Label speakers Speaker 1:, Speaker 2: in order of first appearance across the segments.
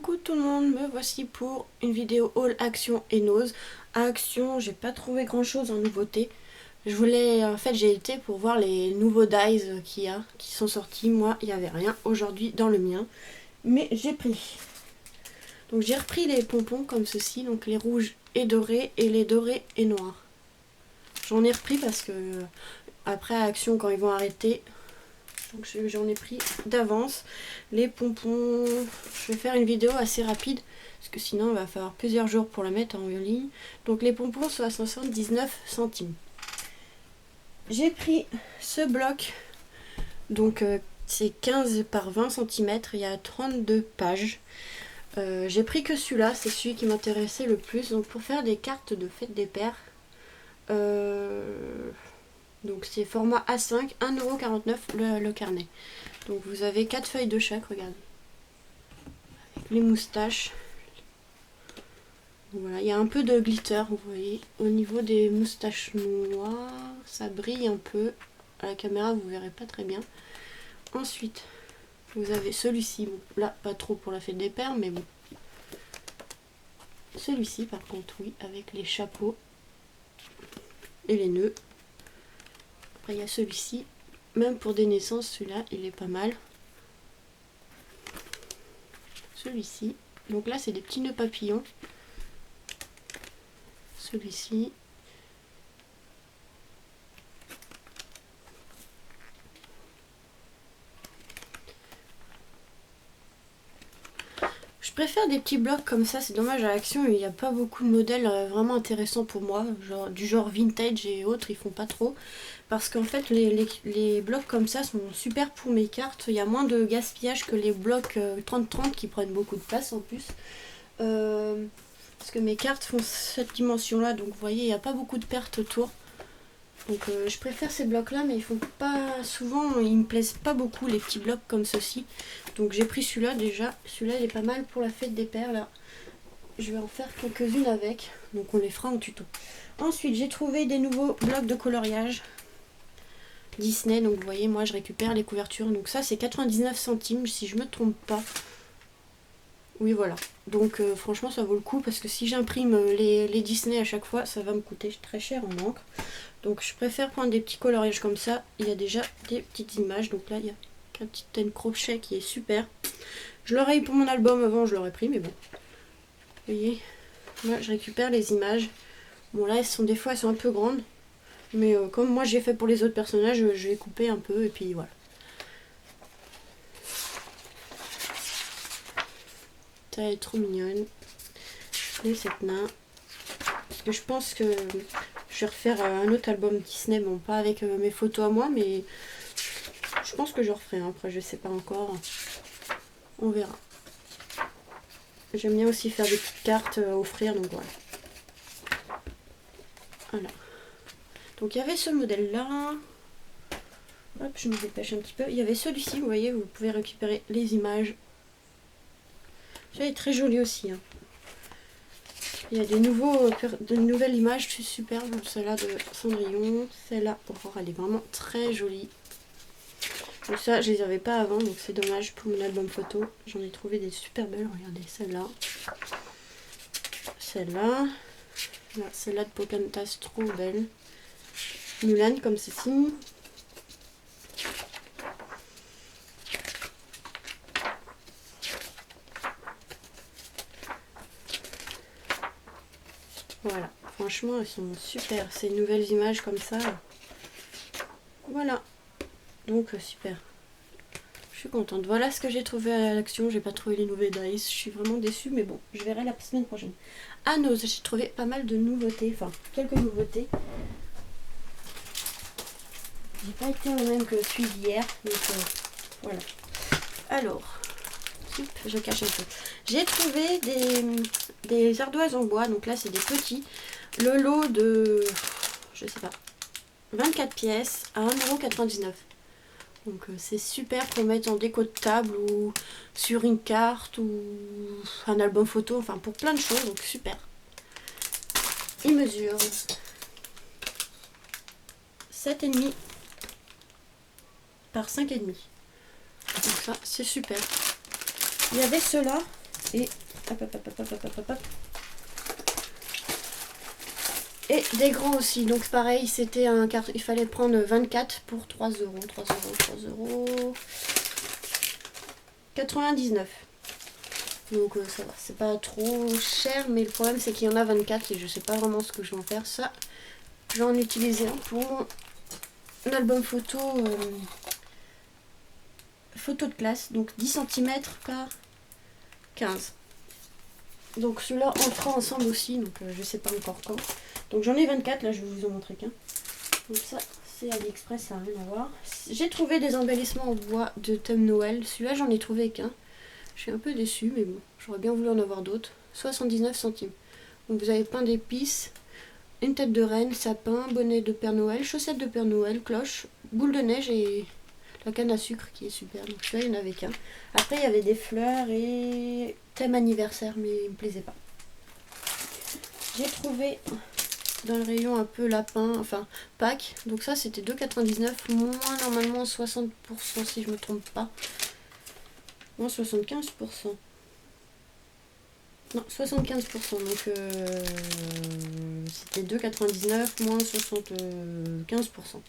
Speaker 1: Coucou tout le monde, me voici pour une vidéo haul Action et Nose. À Action, j'ai pas trouvé grand chose en nouveauté. J'ai été pour voir les nouveaux dies qui sont sortis. Moi, il n'y avait rien aujourd'hui dans le mien, mais j'ai pris. Donc j'ai repris les pompons comme ceci, donc les rouges et dorés et les dorés et noirs. J'en ai repris parce que après à Action, quand ils vont arrêter, donc j'en ai pris d'avance. Les pompons, je vais faire une vidéo assez rapide parce que sinon il va falloir plusieurs jours pour la mettre en ligne. Donc les pompons sont à 79 centimes. J'ai pris ce bloc, donc c'est 15 par 20 cm, il y a 32 pages. J'ai pris que celui-là, c'est celui qui m'intéressait le plus. Donc pour faire des cartes de fête des pères, donc c'est format A5, 1,49€ le carnet. Donc vous avez 4 feuilles de chaque, regardez. Avec les moustaches. Donc voilà, il y a un peu de glitter, vous voyez. Au niveau des moustaches noires, ça brille un peu. À la caméra, vous verrez pas très bien. Ensuite, vous avez celui-ci. Bon, là, pas trop pour la fête des pères, mais bon. Celui-ci, par contre, oui, avec les chapeaux et les nœuds. Après, il y a celui-ci. Même pour des naissances, celui-là, il est pas mal. Celui-ci. Donc là, c'est des petits nœuds papillons. Celui-ci. Je préfère des petits blocs comme ça, c'est dommage à Action, il n'y a pas beaucoup de modèles vraiment intéressants pour moi, du genre vintage et autres, ils font pas trop. Parce qu'en fait, les blocs comme ça sont super pour mes cartes, il y a moins de gaspillage que les blocs 30-30 qui prennent beaucoup de place en plus. Parce que mes cartes font cette dimension-là, donc vous voyez, il n'y a pas beaucoup de pertes autour. Donc je préfère ces blocs là, mais ils font pas souvent, ils me plaisent pas beaucoup les petits blocs comme ceci. Donc j'ai pris celui-là déjà, celui-là il est pas mal pour la fête des pères là. Je vais en faire quelques-unes avec, donc on les fera en tuto. Ensuite j'ai trouvé des nouveaux blocs de coloriage Disney, donc vous voyez moi je récupère les couvertures, donc ça c'est 99 centimes si je me trompe pas. Oui voilà, donc franchement ça vaut le coup parce que si j'imprime les Disney à chaque fois ça va me coûter très cher en encre. Donc je préfère prendre des petits coloriages comme ça, il y a déjà des petites images, donc là il y a un petit pen crochet qui est super. Je l'aurais eu pour mon album avant, je l'aurais pris, mais bon. Vous voyez, moi je récupère les images. Bon là des fois elles sont un peu grandes, mais comme moi j'ai fait pour les autres personnages, je vais couper un peu et puis voilà. Elle est trop mignonne. Les 7 nains. Parce que je pense que je vais refaire un autre album Disney, bon pas avec mes photos à moi, mais je pense que je referai. Après je sais pas encore, on verra. J'aime bien aussi faire des petites cartes à offrir, donc voilà. Voilà. Donc il y avait ce modèle là. Hop, je me dépêche un petit peu. Il y avait celui-ci, vous voyez, vous pouvez récupérer les images. Celui-là est très joli aussi. Hein. Il y a de nouvelles images superbes. Celle-là de Cendrillon, celle-là Aurore, elle est vraiment très jolie. Donc ça, je les avais pas avant, donc c'est dommage pour mon album photo. J'en ai trouvé des super belles. Regardez celle-là, celle-là, celle-là de Pocahontas, trop belle. Mulan comme ceci. Voilà, franchement elles sont super, ces nouvelles images comme ça. Voilà, donc super. Je suis contente. Voilà ce que j'ai trouvé à l'Action. J'ai pas trouvé les nouvelles dice. Je suis vraiment déçue, mais bon, je verrai la semaine prochaine. À Nose, j'ai trouvé pas mal de nouveautés, enfin quelques nouveautés. J'ai pas été au même que celui d'hier, donc voilà. Alors, je cache un peu. J'ai trouvé des ardoises en bois, donc là c'est des petits. Le lot de, je sais pas, 24 pièces à 1,99€. Donc c'est super pour mettre en déco de table ou sur une carte ou un album photo, enfin pour plein de choses, donc super. Il mesure 7,5 par 5,5. Donc ça c'est super. Il y avait ceux-là Et hop, hop, hop, hop, hop, hop, hop, hop. Et des grands aussi. Donc pareil, c'était un carton. Il fallait prendre 24 pour 3 euros. 3 euros, 3 euros. 99. Donc ça va, c'est pas trop cher, mais le problème c'est qu'il y en a 24 et je sais pas vraiment ce que je vais en faire. Ça, j'en utilisais un pour mon album photo, photo de classe, donc 10 cm par 15. Donc celui-là on le fera ensemble aussi, donc je sais pas encore quand. Donc j'en ai 24, là je vais vous en montrer qu'un. Donc ça c'est AliExpress, ça n'a rien à voir. J'ai trouvé des embellissements en bois de thème Noël, celui-là j'en ai trouvé qu'un. Je suis un peu déçue, mais bon, j'aurais bien voulu en avoir d'autres. 79 centimes. Donc vous avez pain d'épices, une tête de reine, sapin, bonnet de Père Noël, chaussettes de Père Noël, cloche, boule de neige et la canne à sucre qui est super. Donc celui-là, il n'y en avait qu'un. Après, il y avait des fleurs et thème anniversaire, mais il me plaisait pas. J'ai trouvé dans le rayon un peu lapin, enfin Pâques. Donc ça, c'était 2,99, moins normalement 60% si je me trompe pas. Moins 75%. Non, 75%. Donc c'était 2,99 moins 75%.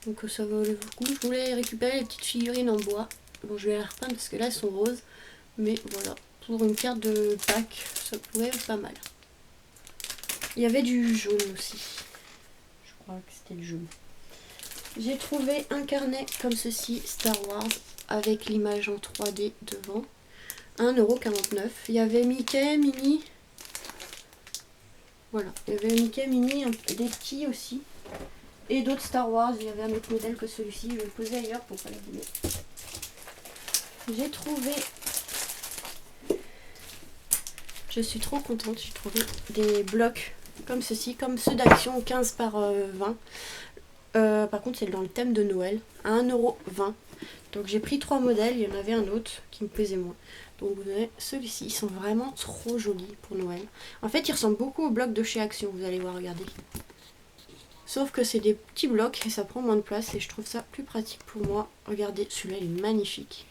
Speaker 1: Donc ça valait le coup. Je voulais récupérer les petites figurines en bois. Bon, je vais les repeindre parce que là elles sont roses. Mais voilà, pour une carte de Pâques, ça pourrait être pas mal. Il y avait du jaune aussi. Je crois que c'était du jaune. J'ai trouvé un carnet comme ceci, Star Wars, avec l'image en 3D devant. 1,49 €. Il y avait Mickey, Minnie. Voilà, il y avait Mickey, Minnie, des petits aussi. Et d'autres Star Wars. Il y avait un autre modèle que celui-ci. Je vais le poser ailleurs pour pas l'abîmer. J'ai trouvé... Je suis trop contente. J'ai trouvé des blocs comme ceci, comme ceux d'Action 15 par 20. Par contre, c'est dans le thème de Noël. À 1,20 €. Donc j'ai pris 3 modèles. Il y en avait un autre qui me plaisait moins. Donc vous avez celui-ci, ils sont vraiment trop jolis pour Noël. En fait, ils ressemblent beaucoup aux blocs de chez Action, vous allez voir, regardez. Sauf que c'est des petits blocs et ça prend moins de place et je trouve ça plus pratique pour moi. Regardez, celui-là, il est magnifique.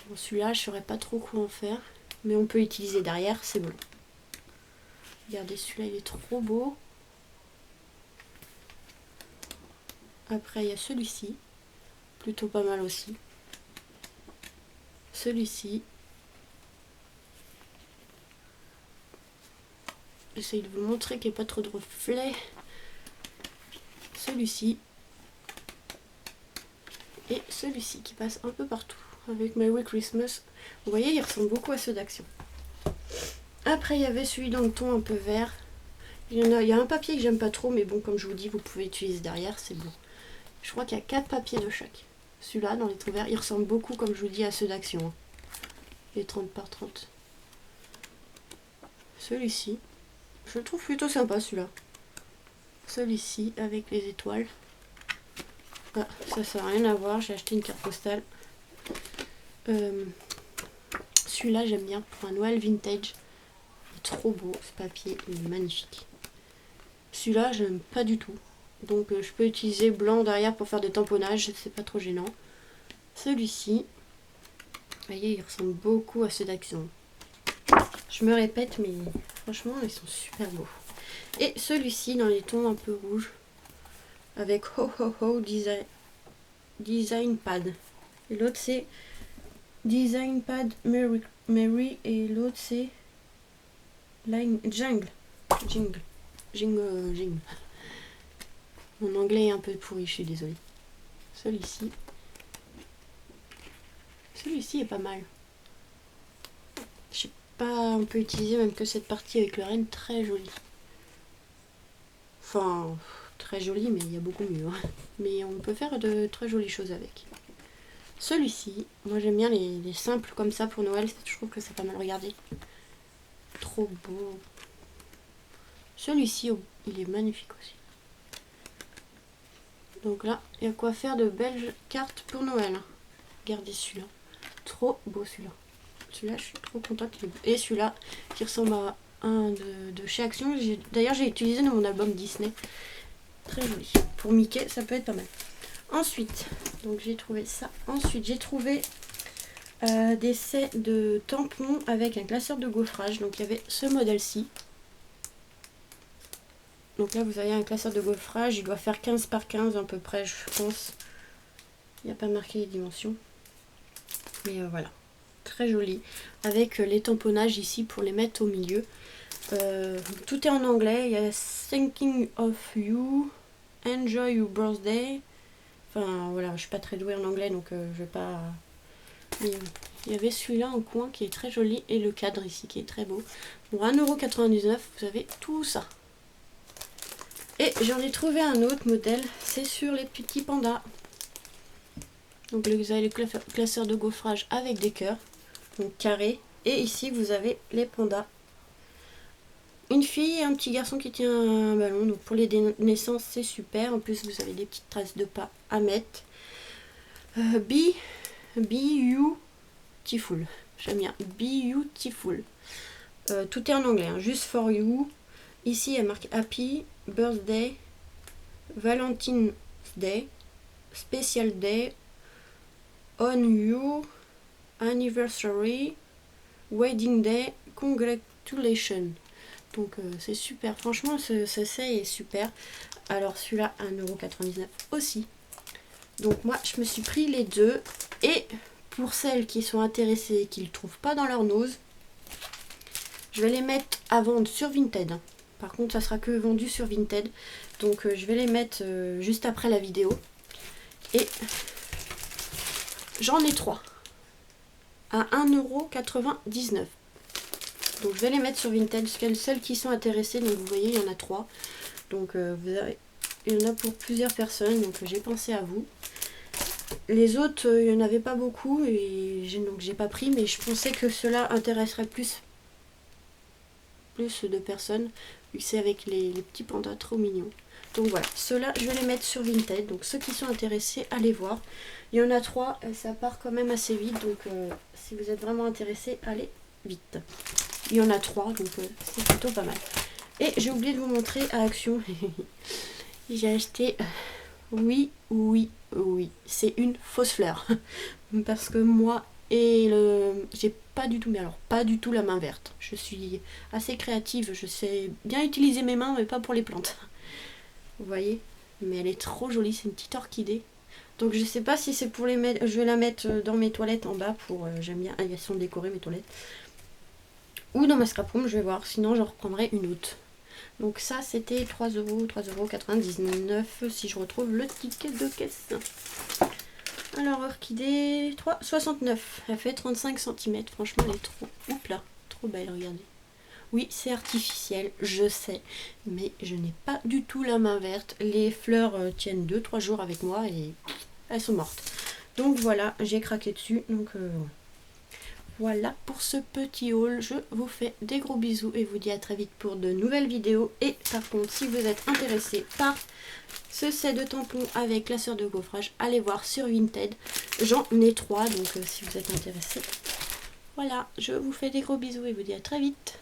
Speaker 1: Bon, celui-là, je ne saurais pas trop quoi en faire, mais on peut utiliser derrière, c'est bon. Regardez, celui-là, il est trop beau. Après, il y a celui-ci. Plutôt pas mal aussi. Celui-ci. J'essaye de vous montrer qu'il n'y a pas trop de reflets. Celui-ci. Et celui-ci qui passe un peu partout. Avec Merry Christmas. Vous voyez, il ressemble beaucoup à ceux d'Action. Après, il y avait celui dans le ton un peu vert. Il y a un papier que j'aime pas trop, mais bon, comme je vous dis, vous pouvez utiliser derrière, c'est bon. Je crois qu'il y a 4 papiers de chaque. Celui-là, dans les trous verts, il ressemble beaucoup, comme je vous dis, à ceux d'Action. Hein. Les 30 par 30. Celui-ci, je le trouve plutôt sympa, celui-là. Celui-ci, avec les étoiles. Ah, ça n'a rien à voir, j'ai acheté une carte postale. Celui-là, j'aime bien, pour un Noël vintage. Il est trop beau, ce papier, il est magnifique. Celui-là, j'aime pas du tout. Donc je peux utiliser blanc derrière pour faire des tamponnages, c'est pas trop gênant. Celui-ci, vous voyez, il ressemble beaucoup à ceux d'Action. Je me répète, mais franchement, ils sont super beaux. Et celui-ci, dans les tons un peu rouges, avec Ho Ho Ho Design Pad. Et l'autre, c'est Design Pad Mary. Et l'autre, c'est Jingle. Mon anglais est un peu pourri, je suis désolée. Celui-ci. Celui-ci est pas mal. Je sais pas, on peut utiliser même que cette partie avec le renne, très jolie. Enfin, très jolie, mais il y a beaucoup mieux. Hein. Mais on peut faire de très jolies choses avec. Celui-ci, moi j'aime bien les simples comme ça pour Noël, je trouve que c'est pas mal. Regardez. Trop beau. Celui-ci, il est magnifique aussi. Donc là, il y a quoi faire de belles cartes pour Noël. Regardez celui-là. Trop beau celui-là. Celui-là, je suis trop contente. Et celui-là, qui ressemble à un de chez Action. D'ailleurs, j'ai utilisé dans mon album Disney. Très joli. Pour Mickey, ça peut être pas mal. Ensuite, Donc j'ai trouvé ça. Ensuite j'ai trouvé des sets de tampons avec un classeur de gaufrage. Donc il y avait ce modèle-ci. Donc là vous avez un classeur de gaufrage, il doit faire 15 par 15 à peu près je pense. Il n'y a pas marqué les dimensions. Mais voilà, très joli. Avec les tamponnages ici pour les mettre au milieu. Tout est en anglais, il y a Thinking of You, Enjoy Your Birthday. Enfin voilà, je suis pas très douée en anglais donc je vais pas... Mais, il y avait celui-là en coin qui est très joli et le cadre ici qui est très beau. Pour 1,99 €, vous avez tout ça. Et j'en ai trouvé un autre modèle, c'est sur les petits pandas. Donc vous avez le classeur de gaufrage avec des cœurs, donc carré. Et ici vous avez les pandas. Une fille et un petit garçon qui tient un ballon. Donc pour les naissances c'est super. En plus vous avez des petites traces de pas à mettre. Beautiful. J'aime bien. Beautiful. Tout est en anglais. Hein. Juste for you. Ici il y a marqué Happy Birthday, Valentine's Day, Special Day, On Your Anniversary, Wedding Day, Congratulations. Donc c'est super, franchement ce est super. Alors celui-là 1,99 € aussi. Donc moi je me suis pris les deux. Et pour celles qui sont intéressées et qui ne le trouvent pas dans leur nose, je vais les mettre à vendre sur Vinted. Par contre ça sera que vendu sur Vinted. Donc je vais les mettre juste après la vidéo. Et j'en ai 3 à 1,99 €. Donc je vais les mettre sur Vinted, celles qui sont intéressées, donc vous voyez il y en a 3. Donc il y en a pour plusieurs personnes, donc j'ai pensé à vous. Les autres, il n'y en avait pas beaucoup, et donc j'ai pas pris, mais je pensais que cela intéresserait plus de personnes, vu que c'est avec les petits pandas trop mignons. Donc voilà, ceux-là je vais les mettre sur Vinted, donc ceux qui sont intéressés, allez voir. Il y en a 3, ça part quand même assez vite, donc si vous êtes vraiment intéressés, allez vite. Il y en a 3, donc c'est plutôt pas mal. Et j'ai oublié de vous montrer à Action. J'ai acheté... Oui, c'est une fausse fleur. Parce que moi, j'ai pas du tout, mais alors pas du tout la main verte. Je suis assez créative, je sais bien utiliser mes mains, mais pas pour les plantes. Vous voyez? Mais elle est trop jolie, c'est une petite orchidée. Donc je sais pas si c'est pour les mettre... Je vais la mettre dans mes toilettes en bas pour... j'aime bien, elles sont décorées mes toilettes. Ou dans ma scraproom, je vais voir, sinon j'en reprendrai une autre. Donc ça c'était 3,99 € si je retrouve le ticket de caisse. Alors orchidée 3,69 €, elle fait 35 cm, franchement elle est trop, oups là, trop belle, regardez. Oui c'est artificiel, je sais, mais je n'ai pas du tout la main verte. Les fleurs tiennent 2-3 jours avec moi et elles sont mortes. Donc voilà, j'ai craqué dessus, donc voilà pour ce petit haul, je vous fais des gros bisous et vous dis à très vite pour de nouvelles vidéos. Et par contre, si vous êtes intéressé par ce set de tampons avec classeur de gaufrage, allez voir sur Vinted. J'en ai 3, donc si vous êtes intéressé, voilà, je vous fais des gros bisous et vous dis à très vite.